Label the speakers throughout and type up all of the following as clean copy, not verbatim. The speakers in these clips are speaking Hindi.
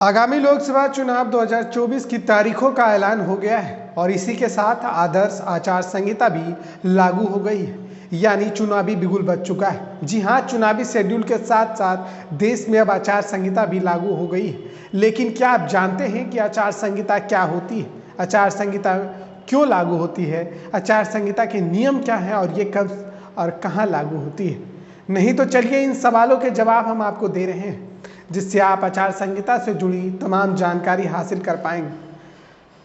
Speaker 1: आगामी लोकसभा चुनाव 2024 की तारीखों का ऐलान हो गया है और इसी के साथ आदर्श आचार संहिता भी लागू हो गई है, यानी चुनावी बिगुल बज चुका है। जी हाँ, चुनावी शेड्यूल के साथ साथ देश में अब आचार संहिता भी लागू हो गई है। लेकिन क्या आप जानते हैं कि आचार संहिता क्या होती है? आचार संहिता क्यों लागू होती है? आचार संहिता के नियम क्या हैं और ये कब और कहाँ लागू होती है? नहीं तो चलिए इन सवालों के जवाब हम आपको दे रहे हैं, जिससे आप आचार संहिता से जुड़ी तमाम जानकारी हासिल कर पाएंगे।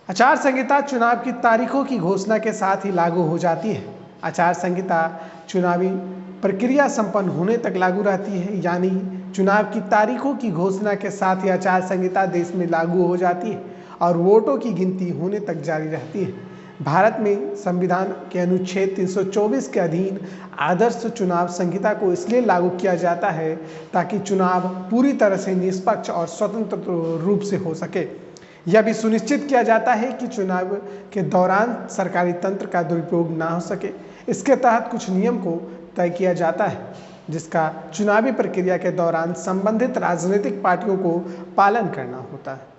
Speaker 1: आचार संहिता चुनाव की तारीखों की घोषणा के साथ ही लागू हो जाती है। आचार संहिता चुनावी प्रक्रिया संपन्न होने तक लागू रहती है, यानी चुनाव की तारीखों की घोषणा के साथ ही आचार संहिता देश में लागू हो जाती है और वोटों की गिनती होने तक जारी रहती है। भारत में संविधान के अनुच्छेद 324 के अधीन आदर्श चुनाव संहिता को इसलिए लागू किया जाता है ताकि चुनाव पूरी तरह से निष्पक्ष और स्वतंत्र रूप से हो सके। यह भी सुनिश्चित किया जाता है कि चुनाव के दौरान सरकारी तंत्र का दुरुपयोग ना हो सके। इसके तहत कुछ नियम को तय किया जाता है जिसका चुनावी प्रक्रिया के दौरान संबंधित राजनीतिक पार्टियों को पालन करना होता है।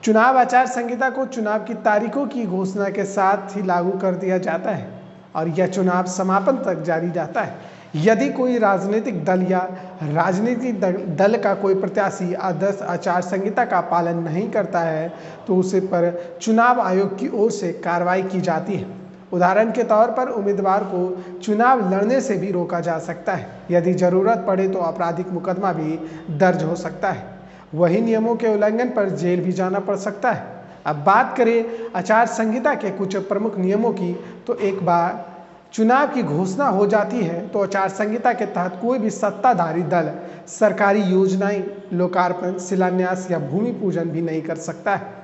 Speaker 1: चुनाव आचार संहिता को चुनाव की तारीखों की घोषणा के साथ ही लागू कर दिया जाता है और यह चुनाव समापन तक जारी रहता है। यदि कोई राजनीतिक दल या राजनीतिक दल का कोई प्रत्याशी आदर्श आचार संहिता का पालन नहीं करता है तो उसे पर चुनाव आयोग की ओर से कार्रवाई की जाती है। उदाहरण के तौर पर उम्मीदवार को चुनाव लड़ने से भी रोका जा सकता है। यदि जरूरत पड़े तो आपराधिक मुकदमा भी दर्ज हो सकता है। वही नियमों के उल्लंघन पर जेल भी जाना पड़ सकता है। अब बात करें आचार संहिता के कुछ प्रमुख नियमों की, तो एक बार चुनाव की घोषणा हो जाती है तो आचार संहिता के तहत कोई भी सत्ताधारी दल सरकारी योजनाएं, लोकार्पण, शिलान्यास या भूमि पूजन भी नहीं कर सकता है।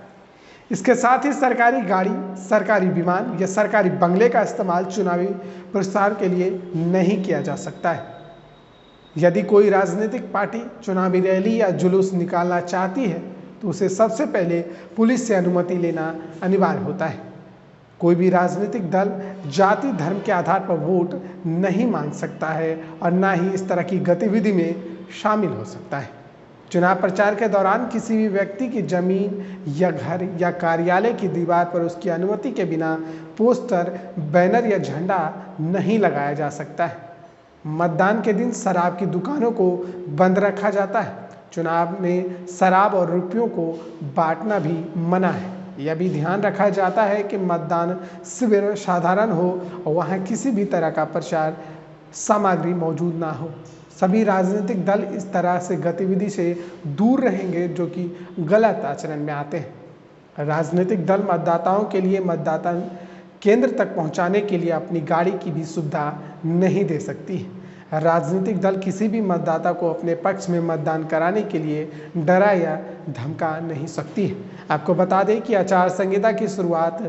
Speaker 1: इसके साथ ही सरकारी गाड़ी, सरकारी विमान या सरकारी बंगले का इस्तेमाल चुनावी प्रचार के लिए नहीं किया जा सकता है। यदि कोई राजनीतिक पार्टी चुनावी रैली या जुलूस निकालना चाहती है तो उसे सबसे पहले पुलिस से अनुमति लेना अनिवार्य होता है। कोई भी राजनीतिक दल जाति धर्म के आधार पर वोट नहीं मांग सकता है और न ही इस तरह की गतिविधि में शामिल हो सकता है। चुनाव प्रचार के दौरान किसी भी व्यक्ति की जमीन या घर या कार्यालय की दीवार पर उसकी अनुमति के बिना पोस्टर, बैनर या झंडा नहीं लगाया जा सकता है। मतदान के दिन शराब की दुकानों को बंद रखा जाता है। चुनाव में शराब और रुपयों को बांटना भी मना है। यह भी ध्यान रखा जाता है कि मतदान शिविर साधारण हो और वहाँ किसी भी तरह का प्रचार सामग्री मौजूद ना हो। सभी राजनीतिक दल इस तरह से गतिविधि से दूर रहेंगे जो कि गलत आचरण में आते हैं। राजनीतिक दल मतदाताओं के लिए मतदाता केंद्र तक पहुंचाने के लिए अपनी गाड़ी की भी सुविधा नहीं दे सकती है। राजनीतिक दल किसी भी मतदाता को अपने पक्ष में मतदान कराने के लिए डरा या धमका नहीं सकती है। आपको बता दें कि आचार संहिता की शुरुआत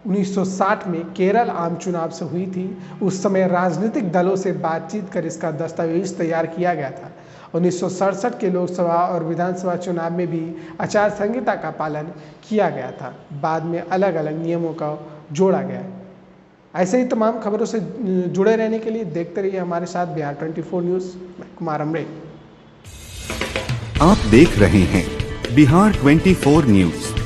Speaker 1: 1960 में केरल आम चुनाव से हुई थी। उस समय राजनीतिक दलों से बातचीत कर इसका दस्तावेज तैयार किया गया था। 1967 के लोकसभा और विधानसभा चुनाव में भी आचार संहिता का पालन किया गया था। बाद में अलग अलग नियमों का जोड़ा गया है। ऐसे ही तमाम खबरों से जुड़े रहने के लिए देखते रहिए हमारे साथ बिहार 24 न्यूज़। मैं कुमार अमरे।
Speaker 2: आप देख रहे हैं बिहार 24 न्यूज़।